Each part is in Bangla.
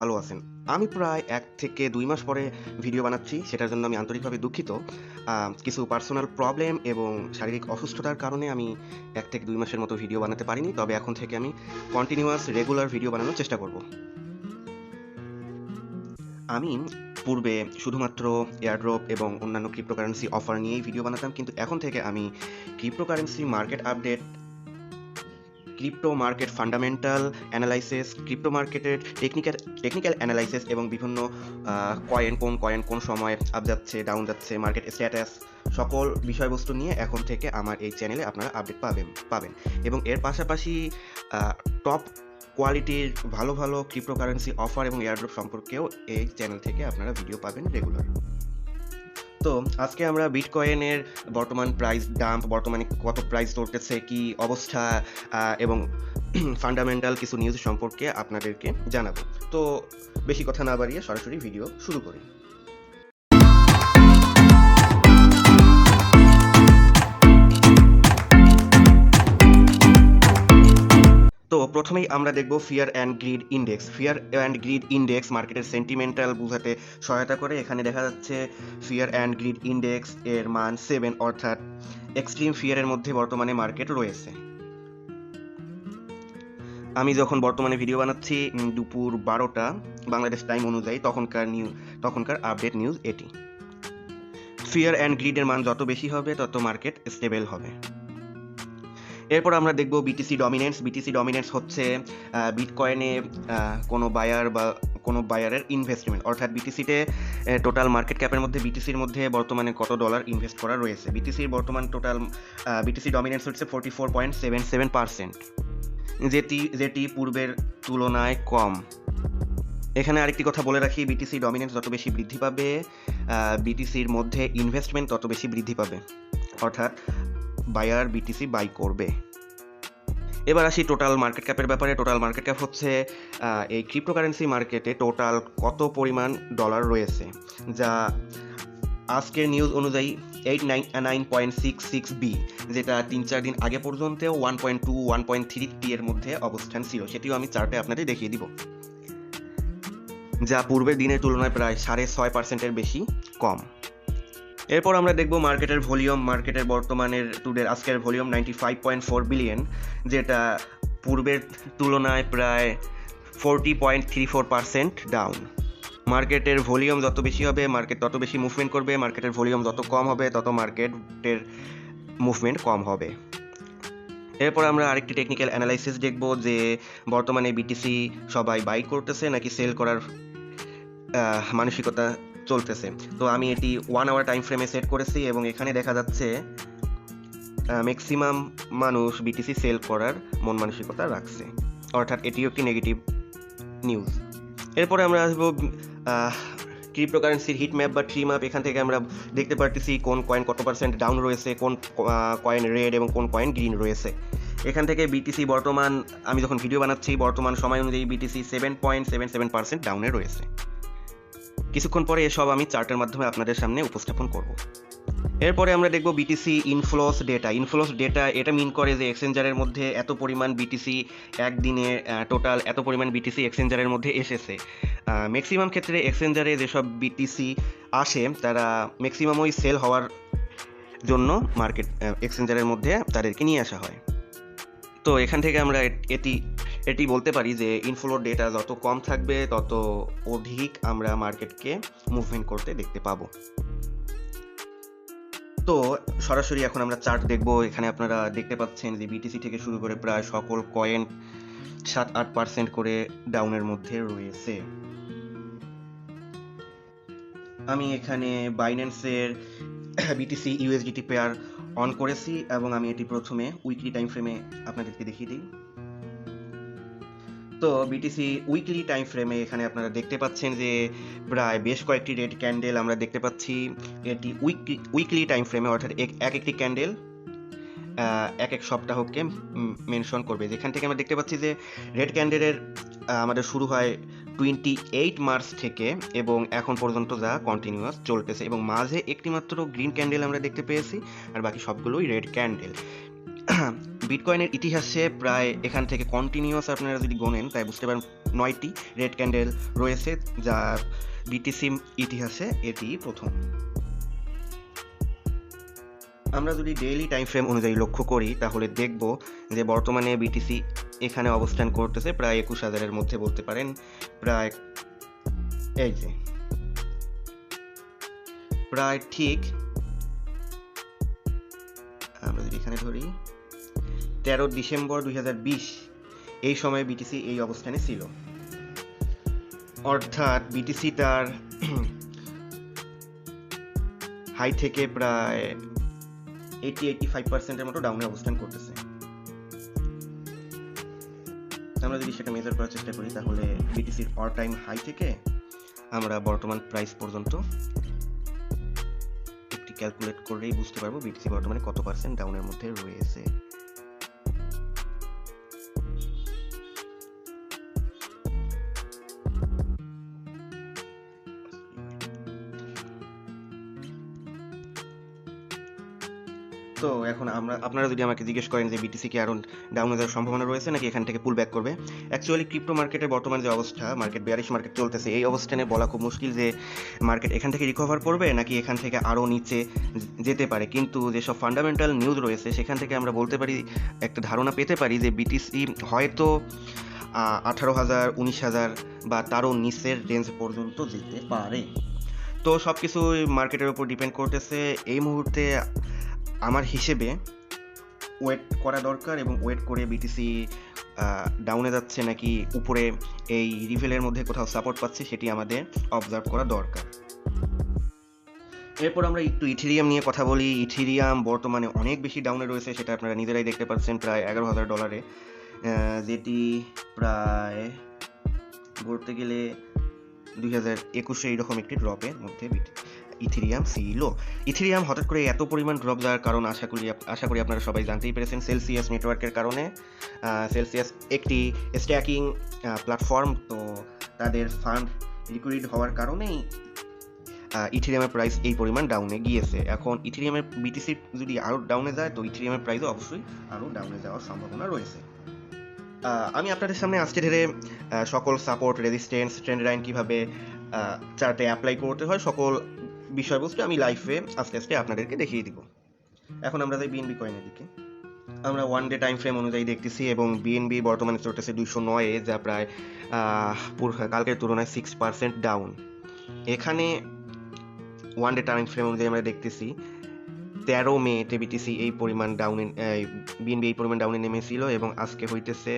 ভালো আছেন। আমি প্রায় ১ থেকে ২ মাস পরে ভিডিও বানাচ্ছি। সেটার জন্য আমি আন্তরিকভাবে দুঃখিত। কিছু পার্সোনাল প্রবলেম এবং শারীরিক অসুস্থতার কারণে আমি ১ থেকে ২ মাসের মতো ভিডিও বানাতে পারিনি। তবে এখন থেকে আমি কন্টিনিউয়াস রেগুলার ভিডিও বানানোর চেষ্টা করব। আমি পূর্বে শুধুমাত্র এয়ারড্রপ এবং অন্যান্য ক্রিপ্টোকারেন্সি অফার নিয়েই ভিডিও বানাতাম। কিন্তু এখন থেকে আমি cryptocurrency market update, crypto market fundamental analysis, crypto মার্কেটের টেকনিক্যাল অ্যানালাইসিস এবং বিভিন্ন কোন কয়েন কোন সময় আপ যাচ্ছে, ডাউন যাচ্ছে, মার্কেট স্ট্যাটাস সকল বিষয়বস্তু নিয়ে এখন থেকে আমার এই চ্যানেলে আপনারা আপডেট পাবেন এবং এর পাশাপাশি টপ কোয়ালিটির ভালো ক্রিপ্টোকারেন্সি অফার এবং এয়ারড্রপ সম্পর্কেও এই চ্যানেল থেকে আপনারা ভিডিও পাবেন রেগুলার। তো আজকে আমরা বিটকয়েনের বর্তমান প্রাইস ডাম্প, বর্তমানে কত প্রাইস চলতেছে, কি অবস্থা এবং ফান্ডামেন্টাল কিছু নিউজ সম্পর্কে আপনাদেরকে জানাবো। তো বেশি কথা না বাড়িয়ে সরাসরি ভিডিও শুরু করি। তো প্রথমেই আমরা দেখব fear and greed index. Fear and greed index মার্কেটের সেন্টিমেন্টাল বোঝাতে সহায়তা করে। এখানে দেখা যাচ্ছে ফিয়ার অ্যান্ড গ্রিড ইন্ডেক্স এর মান 7, অর্থাৎ এক্সট্রিম ফিয়ারের মধ্যে বর্তমানে মার্কেট রয়েছে। আমি যখন বর্তমানে ভিডিও বানাচ্ছি দুপুর 12টা বাংলাদেশ টাইম অনুযায়ী, তখনকার আপডেট নিউজ এটি। ফিয়ার অ্যান্ড গ্রিডের মান যত বেশি হবে তত মার্কেট স্টেবল হবে। এরপর আমরা দেখব বিটিসি ডমিনেন্স। বিটিসি ডমিনেন্স হচ্ছে বিটকয়েনে কোনো বায়ারের ইনভেস্টমেন্ট, অর্থাৎ বিটিসিতে টোটাল মার্কেট ক্যাপের মধ্যে বিটিসির মধ্যে বর্তমানে কত ডলার ইনভেস্ট করা রয়েছে। বিটিসির বর্তমান টোটাল বিটিসি ডমিনেন্স হচ্ছে 44.77%, যেটি পূর্বের তুলনায় কম। এখানে আরেকটি কথা বলে রাখি, বিটিসি ডমিনেন্স যত বেশি বৃদ্ধি পাবে, বিটিসির মধ্যে ইনভেস্টমেন্ট তত বেশি বৃদ্ধি পাবে, অর্থাৎ বায়ার বিটিসি বাই করবে। এবার আসি টোটাল মার্কেট ক্যাপের ব্যাপারে। টোটাল মার্কেট ক্যাপ হচ্ছে এই ক্রিপ্টোকারেন্সি মার্কেটে টোটাল কত পরিমাণ ডলার রয়েছে, যা আজকের নিউজ অনুযায়ী 899.66 বি, যেটা 3-4 দিন আগে পর্যন্ত 1.2 1.3 এর মধ্যে অবস্থান ছিল। সেটিও আমি চার্টে আপনাদের দেখিয়ে দিব, যা পূর্বের দিনের তুলনায় প্রায় 6.5%-এর বেশি কম। এরপর আমরা দেখব মার্কেটের ভলিউম। মার্কেটের বর্তমানের আজকের ভলিউম 95.4 বিলিয়ন, যেটা পূর্বের তুলনায় প্রায় 40.34% ডাউন। মার্কেটের ভলিউম যত বেশি হবে মার্কেট তত বেশি মুভমেন্ট করবে, মার্কেটের ভলিউম যত কম হবে তত মার্কেটের মুভমেন্ট কম হবে। এরপর আমরা আরেকটি টেকনিক্যাল অ্যানালাইসিস দেখব যে বর্তমানে বিটিসি সবাই বাই করতেছে নাকি সেল করার মানসিকতা চলতেছে। তো আমি এটি 1 আওয়ার টাইম ফ্রেমে সেট করেছি এবং এখানে দেখা যাচ্ছে ম্যাক্সিমাম মানুষ বিটিসি সেল করার মন মানসিকতা রাখছে, অর্থাৎ এটিও একটি নেগেটিভ নিউজ। এরপরে আমরা আসবো ক্রিপ্টোকারেন্সির হিট ম্যাপ বা ট্রি ম্যাপ। এখান থেকে আমরা দেখতে পারতেছি কোন কয়েন কত পার্সেন্ট ডাউন রয়েছে, কোন কয়েন রেড এবং কোন কয়েন গ্রিন রয়েছে। এখান থেকে বিটিসি বর্তমান, আমি যখন ভিডিও বানাচ্ছি বর্তমান সময় অনুযায়ী বিটিসি 7.77% ডাউনে রয়েছে। কিছুক্ষণ পরে এসব আমি চার্টের মাধ্যমে আপনাদের সামনে উপস্থাপন করব। এরপরে আমরা দেখব বিটিসি ইনফ্লোস ডেটা। ইনফ্লোস ডেটা এটা মিন করে যে এক্সচেঞ্জারের মধ্যে এত পরিমাণ বিটিসি একদিনে টোটাল এত পরিমাণ বিটিসি এক্সচেঞ্জারের মধ্যে এসেছে। ম্যাক্সিমাম ক্ষেত্রে এক্সচেঞ্জারে যেসব বিটিসি আসে তারা ম্যাক্সিমামই সেল হওয়ার জন্য মার্কেট এক্সচেঞ্জারের মধ্যে তাদেরকে নিয়ে আসা হয়। তো এখান থেকে আমরা এটি বলতে পারি যে ইনফ্লো ডেটা যত কম থাকবে তত অধিক আমরা মার্কেটকে মুভমেন্ট করতে দেখতে পাবো। তো সরাসরি এখন আমরা চার্ট দেখব। এখানে আপনারা দেখতে পাচ্ছেন যে বিটিসি থেকে শুরু করে প্রায় সকল কয়েন 7-8% করে ডাউনের মধ্যে রয়েছে। আমি এখানে বাইন্যান্সের বিটিসি ইউএসডিটি পেয়ার অন করেছি এবং আমি এটি প্রথমে উইকলি টাইম ফ্রেমে আপনাদেরকে দেখিয়ে দিই। তো বিটিসি উইকলি টাইম ফ্রেমে এখানে আপনারা দেখতে পাচ্ছেন যে প্রায় বেশ কয়েকটি রেড ক্যান্ডেল আমরা দেখতে পাচ্ছি। এটি উইকলি টাইম ফ্রেমে, অর্থাৎ একটি ক্যান্ডেল এক সপ্তাহকে মেনশন করবে। যেখান থেকে আমরা দেখতে পাচ্ছি যে রেড ক্যান্ডেলের আমাদের শুরু হয় 28 মার্চ থেকে এবং এখন পর্যন্ত যা কন্টিনিউয়াস চলতেছে, এবং মাঝে একটি মাত্র গ্রিন ক্যান্ডেল আমরা দেখতে পেয়েছি, আর বাকি সবগুলোই রেড ক্যান্ডেল। বিটকয়েনের ইতিহাসে প্রায় এখান থেকে কন্টিনিউয়াস আপনারা যদি গোনেন তাই বুঝতে 9টি রেড ক্যান্ডেল রয়েছে, যা বিটিসি ইতিহাসে এটি প্রথম। আমরা যদি ডেইলি টাইম ফ্রেম অনুযায়ী লক্ষ্য করি তাহলে দেখব যে বর্তমানে বিটিসি এখানে অবস্থান করতেছে প্রায় 21,000-এর মধ্যে বলতে পারেন। প্রায় এই যে প্রায় ঠিক আমরা যদি এখানে ধরি 13 ডিসেম্বর 2020 এই সময় বিটিসি এই অবস্থানে ছিল, অর্থাৎ বিটিসি তার হাই থেকে প্রায় 80-85% মতো ডাউনে অবস্থান করতেছে। আমরা যদি সেটা মেজার করার চেষ্টা করি তাহলে বিটিসির অল টাইম হাই থেকে আমরা বর্তমান প্রাইস পর্যন্ত একটি ক্যালকুলেট করেই বুঝতে পারবো বিটিসি বর্তমানে কত পার্সেন্ট ডাউনের মধ্যে রয়েছে। তো এখন আপনারা যদি আমাকে জিজ্ঞেস করেন যে বিটিসি কি আরো ডাউনে যাওয়ার সম্ভাবনা রয়েছে নাকি এখান থেকে পুল ব্যাক করবে, অ্যাকচুয়ালি ক্রিপ্টো মার্কেটের বর্তমান যে অবস্থা, মার্কেট বেয়ারিশ মার্কেট চলতেছে, এই অবস্থানে বলা খুব মুশকিল যে মার্কেট এখান থেকে রিকভার করবে নাকি এখান থেকে আরও নিচে যেতে পারে। কিন্তু যেসব ফান্ডামেন্টাল নিউজ রয়েছে সেখান থেকে আমরা বলতে পারি, একটা ধারণা পেতে পারি যে বিটিসি হয়তো 18,000, 19,000 বা তারও নিচের রেঞ্জ পর্যন্ত যেতে পারে। তো সব কিছু মার্কেটের উপর ডিপেন্ড করতেছে। এই মুহূর্তে আমার হিসেবে ওয়েট করা দরকার এবং ওয়েট করে বিটিসি ডাউনে যাচ্ছে নাকি উপরে এই রিভেলের মধ্যে কোথাও সাপোর্ট পাচ্ছে সেটি আমাদের অবজার্ভ করা দরকার। এরপর আমরা একটু ইথেরিয়াম নিয়ে কথা বলি। ইথেরিয়াম বর্তমানে অনেক বেশি ডাউনে রয়েছে, সেটা আপনারা নিজেরাই দেখতে পাচ্ছেন, প্রায় $11,000, যেটি প্রায় বলতে গেলে 2021 এইরকম একটি ড্রপের মধ্যে ইথেরিয়াম ছিল। ইথেরিয়াম হঠাৎ করে এত পরিমাণ ড্রপ যাওয়ার কারণ আশা করি আপনারা সবাই জানতেই পেরেছেন। সেলসিয়াস নেটওয়ার্কের কারণে, সেলসিয়াস একটি স্ট্যাকিং প্ল্যাটফর্ম, তো তাদের ফান্ড লিকুইড হওয়ার কারণেই ইথেরিয়ামের প্রাইস এই পরিমাণ ডাউনে গিয়েছে। এখন ইথেরিয়ামের বিটিসি যদি আরও ডাউনে যায় তো ইথেরিয়ামের প্রাইসও অবশ্যই আরও ডাউনে যাওয়ার সম্ভাবনা রয়েছে। আমি আপনাদের সামনে আজকে ধরে সকল সাপোর্ট, রেজিস্ট্যান্স, ট্রেন্ড লাইন কীভাবে চার্টে অ্যাপ্লাই করতে হয় সকল বিষয়বস্তু আমি লাইভে আস্তে আস্তে আপনাদেরকে দেখিয়ে দিব। এখন আমরা যাই বিএনবি কয়েনের দিকে। আমরা ওয়ান ডে টাইম ফ্রেম অনুযায়ী দেখতেছি এবং বিএনবি বর্তমানে চলতেছে 209-এ, যা প্রায় কালকের তুলনায় 6% ডাউন। এখানে ওয়ান ডে টাইম ফ্রেম অনুযায়ী আমরা দেখতেছি 13 মে বিটিসি এই পরিমাণ ডাউনে, বিএনবি এই পরিমাণ ডাউনে নেমেছিল এবং আজকে হইতেছে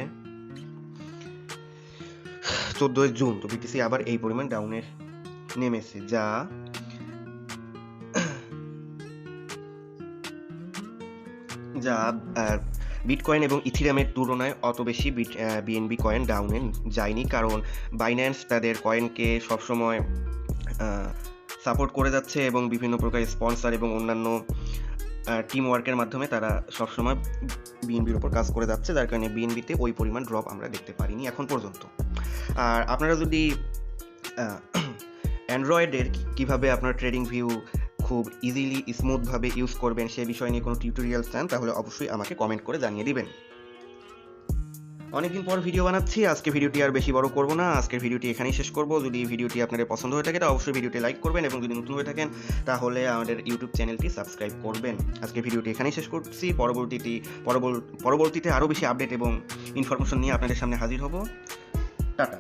14 জুন, তো বিটিসি আবার এই পরিমাণ ডাউনে নেমেছে, যা বিটকয়েন এবং ইথেরিয়ামের তুলনায় অত বেশি বিএনবি কয়েন ডাউনে যায়নি, কারণ বাইন্যান্স তাদের কয়েনকে সবসময় সাপোর্ট করে যাচ্ছে এবং বিভিন্ন প্রকার স্পন্সর এবং অন্যান্য টিম ওয়ার্কের মাধ্যমে তারা সবসময় বিএনবির উপর কাজ করে যাচ্ছে, যার কারণে বিএনবিতে ওই পরিমাণ ড্রপ আমরা দেখতে পারিনি এখন পর্যন্ত। আর আপনারা যদি অ্যান্ড্রয়েডের কীভাবে আপনার ট্রেডিং ভিউ খুব ইজিলি স্মুথভাবে ইউজ করবেন সে বিষয় নিয়ে কোনো টিউটোরিয়াল চান তাহলে অবশ্যই আমাকে কমেন্ট করে জানিয়ে দিবেন। অনেকদিন পর ভিডিও বানাচ্ছি, আজকে ভিডিওটি আর বেশি বড় করব না, আজকের ভিডিওটি এখানেই শেষ করব। যদি ভিডিওটি আপনাদের পছন্দ হয়ে থাকে তাহলে অবশ্যই ভিডিওটি লাইক করবেন এবং যদি নতুন হয়ে থাকেন তাহলে আমাদের ইউটিউব চ্যানেলটি সাবস্ক্রাইব করবেন। আজকের ভিডিওটি এখানেই শেষ করছি। পরবর্তীতে আরও বেশি আপডেট এবং ইনফরমেশন নিয়ে আপনাদের সামনে হাজির হব। টাটা।